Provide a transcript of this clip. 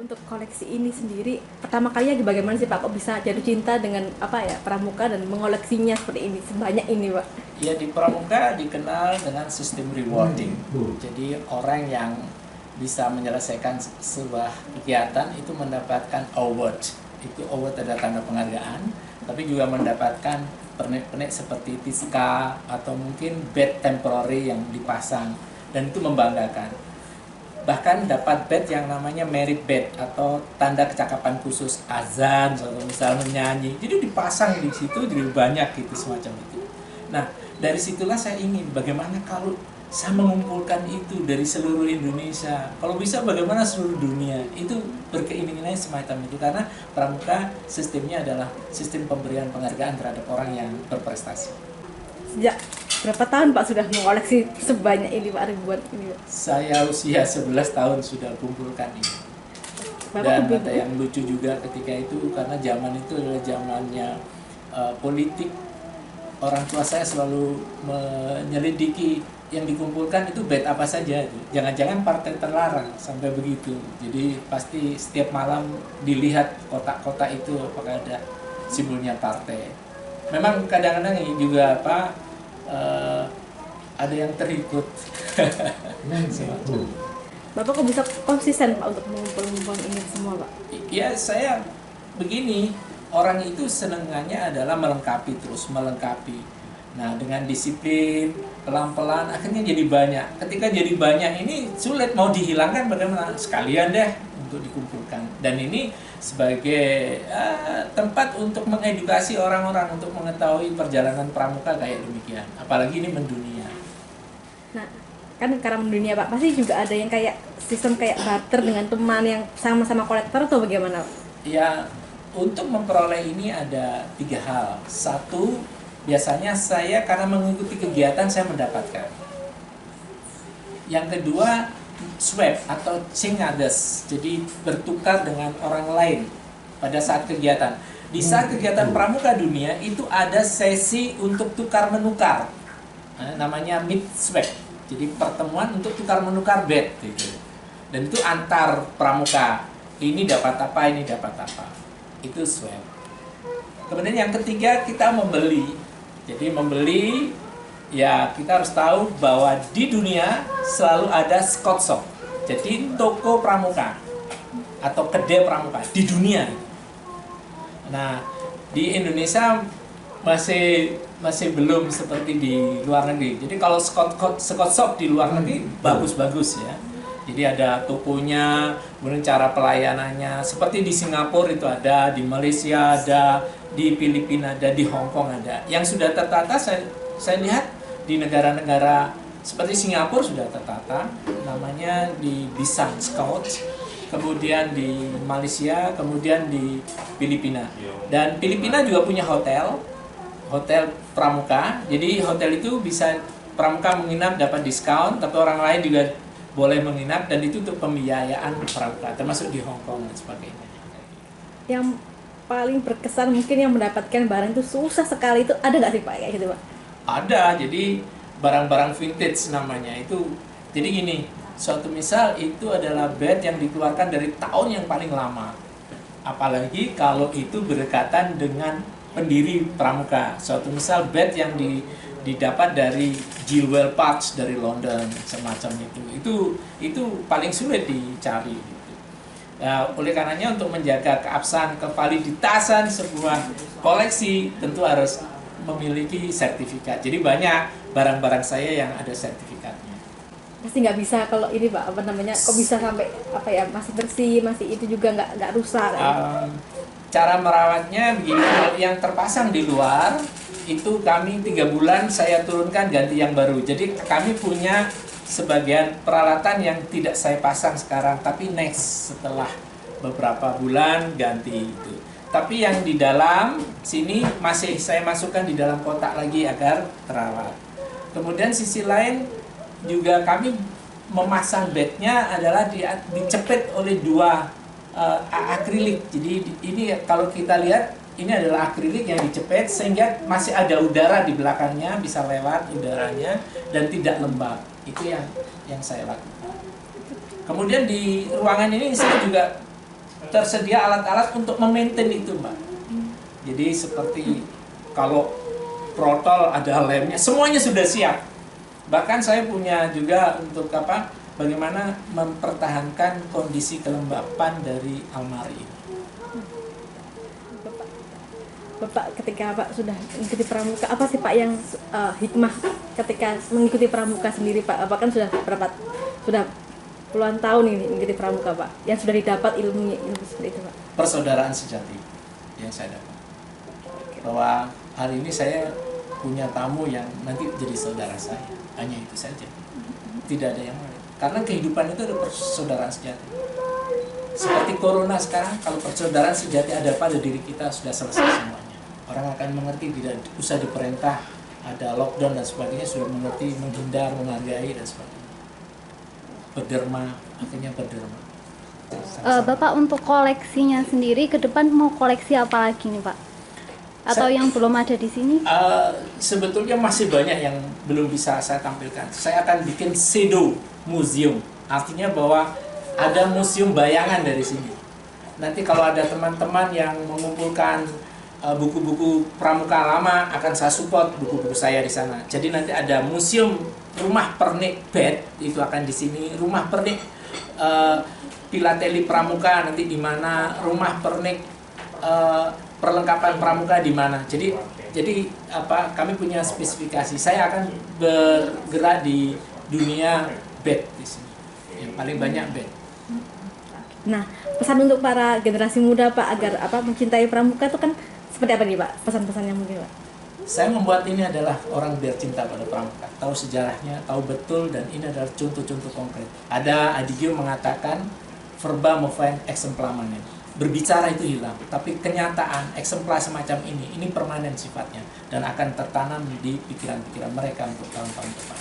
Untuk koleksi ini sendiri pertama kalinya bagaimana sih Pak, kok bisa jatuh cinta dengan pramuka dan mengoleksinya seperti ini, sebanyak ini Pak? Ya, di pramuka dikenal dengan sistem rewarding. Jadi orang yang bisa menyelesaikan sebuah kegiatan itu mendapatkan award. Itu award adalah tanda penghargaan, tapi juga mendapatkan pernik-pernik seperti tiska atau mungkin badge temporary yang dipasang, dan itu membanggakan. Bahkan dapat badge yang namanya merit badge atau tanda kecakapan khusus, azan atau misal menyanyi, jadi dipasang di situ, jadi banyak gitu semacam itu. Nah, dari situlah saya ingin bagaimana kalau saya mengumpulkan itu dari seluruh Indonesia, kalau bisa bagaimana seluruh dunia. Itu berkeinginannya semacam itu, karena pramuka sistemnya adalah sistem pemberian penghargaan terhadap orang yang berprestasi. Sejak berapa tahun Pak sudah mengoleksi sebanyak ini Pak, ribuan ini Pak? Saya usia 11 tahun sudah kumpulkan ini. Dan ada yang lucu juga ketika itu, karena zaman itu adalah zamannya politik. Orang tua saya selalu menyelidiki yang dikumpulkan itu bed apa saja itu. Jangan-jangan partai terlarang sampai begitu. Jadi pasti setiap malam dilihat kotak-kotak itu apakah ada simbolnya partai. Memang kadang-kadang juga ada yang terikut. Bapak kok bisa konsisten Pak untuk mengumpulkan ini semua Pak? Ya, saya begini, orang itu senengannya adalah melengkapi, terus melengkapi. Nah, dengan disiplin, pelan-pelan akhirnya jadi banyak. Ketika jadi banyak ini sulit mau dihilangkan, bagaimana? Sekalian deh untuk dikumpulkan. Dan ini sebagai tempat untuk mengedukasi orang-orang untuk mengetahui perjalanan pramuka kayak demikian. Apalagi ini mendunia. Nah, kan karena mendunia Pak, pasti juga ada yang kayak sistem kayak barter dengan teman yang sama-sama kolektor atau bagaimana Pak? Ya, untuk memperoleh ini ada 3 hal. Satu, biasanya saya karena mengikuti kegiatan saya mendapatkan. Yang kedua, swap atau cingades, jadi bertukar dengan orang lain pada saat kegiatan. Di saat kegiatan pramuka dunia itu ada sesi untuk tukar menukar, namanya meet swap. Jadi pertemuan untuk tukar menukar bed gitu. Dan itu antar pramuka, ini dapat apa, ini dapat apa, itu swap. Kemudian yang ketiga, kita membeli. Jadi membeli, ya kita harus tahu bahwa di dunia selalu ada Scott Shop, jadi toko pramuka atau kedai pramuka di dunia. Nah, di Indonesia masih belum seperti di luar negeri. Jadi kalau Scott Shop di luar negeri bagus-bagus ya. Jadi ada tokonya, kemudian cara pelayanannya seperti di Singapura itu ada, di Malaysia ada, di Filipina ada, di Hong Kong ada. Yang sudah tertata saya lihat di negara-negara seperti Singapura sudah tertata, namanya di Design Scout, kemudian di Malaysia, kemudian di Filipina. Dan Filipina juga punya hotel pramuka. Jadi hotel itu bisa pramuka menginap dapat diskon, tapi orang lain juga boleh menginap, dan itu untuk pembiayaan pramuka, termasuk di Hong Kong dan sebagainya. Yang paling berkesan mungkin yang mendapatkan barang itu susah sekali, itu ada nggak sih Pak kayak gitu Pak? Ada, jadi barang-barang vintage namanya itu. Jadi gini, suatu misal itu adalah bed yang dikeluarkan dari tahun yang paling lama. Apalagi kalau itu berdekatan dengan pendiri pramuka. Suatu misal bed yang didapat dari Gilwell Parks dari London, semacam itu paling sulit dicari. Nah, oleh karenanya untuk menjaga keabsahan, kevaliditasan sebuah koleksi tentu harus memiliki sertifikat. Jadi banyak barang-barang saya yang ada sertifikatnya. Pasti nggak bisa kalau ini Pak, kok bisa sampai masih bersih, masih itu juga nggak rusak. Cara merawatnya begini, yang terpasang di luar itu kami 3 bulan saya turunkan ganti yang baru. Jadi kami punya sebagian peralatan yang tidak saya pasang sekarang, tapi next setelah beberapa bulan ganti itu. Tapi yang di dalam sini masih saya masukkan di dalam kotak lagi agar terawat. Kemudian sisi lain juga kami memasang bednya adalah dicepit oleh 2 akrilik. Jadi ini kalau kita lihat ini adalah akrilik yang dicepit sehingga masih ada udara di belakangnya, bisa lewat udaranya dan tidak lembab. Itu yang saya lakukan. Kemudian di ruangan ini saya juga tersedia alat-alat untuk memaintain itu, Mbak. Jadi seperti kalau protol ada lemnya, semuanya sudah siap. Bahkan saya punya juga untuk apa? Bagaimana mempertahankan kondisi kelembapan dari almari ini. Bapak ketika Pak sudah mengikuti pramuka, apa sih Pak yang hikmah ketika mengikuti pramuka sendiri Pak? Bapak kan sudah puluhan tahun ini mengikuti pramuka Pak, yang sudah didapat ilmu seperti itu Pak? Persaudaraan sejati yang saya dapat. Bahwa hari ini saya punya tamu yang nanti jadi saudara saya, hanya itu saja. Tidak ada yang lain. Karena kehidupan itu ada persaudaraan sejati. Seperti corona sekarang, kalau persaudaraan sejati ada pada diri kita, sudah selesai semuanya. Orang akan mengerti, tidak usah diperintah, ada lockdown dan sebagainya, sudah mengerti, menghindar, menghargai dan sebagainya. Berderma, akhirnya berderma. Bapak untuk koleksinya sendiri ke depan mau koleksi apa lagi nih Pak? Atau yang belum ada di sini? Sebetulnya masih banyak yang belum bisa saya tampilkan. Saya akan bikin pseudo museum, artinya bahwa ada museum bayangan dari sini. Nanti kalau ada teman-teman yang mengumpulkan buku-buku pramuka lama, akan saya support buku-buku saya di sana. Jadi nanti ada museum rumah pernik bed, itu akan di sini. Rumah pernik filateli pramuka nanti di mana, rumah pernik perlengkapan pramuka di mana. Jadi apa? Kami punya spesifikasi. Saya akan bergerak di dunia bed di sini. Yang paling banyak bed. Nah, pesan untuk para generasi muda Pak agar mencintai pramuka itu kan seperti apa nih Pak? Pesan-pesannya mungkin Pak? Saya membuat ini adalah orang biar cinta pada pramuka, tahu sejarahnya, tahu betul, dan ini adalah contoh-contoh konkret. Ada Adigio mengatakan verba movent exempla manet. Berbicara itu hilang, tapi kenyataan eksemplar semacam ini permanen sifatnya dan akan tertanam di pikiran-pikiran mereka untuk tahun-tahun depan.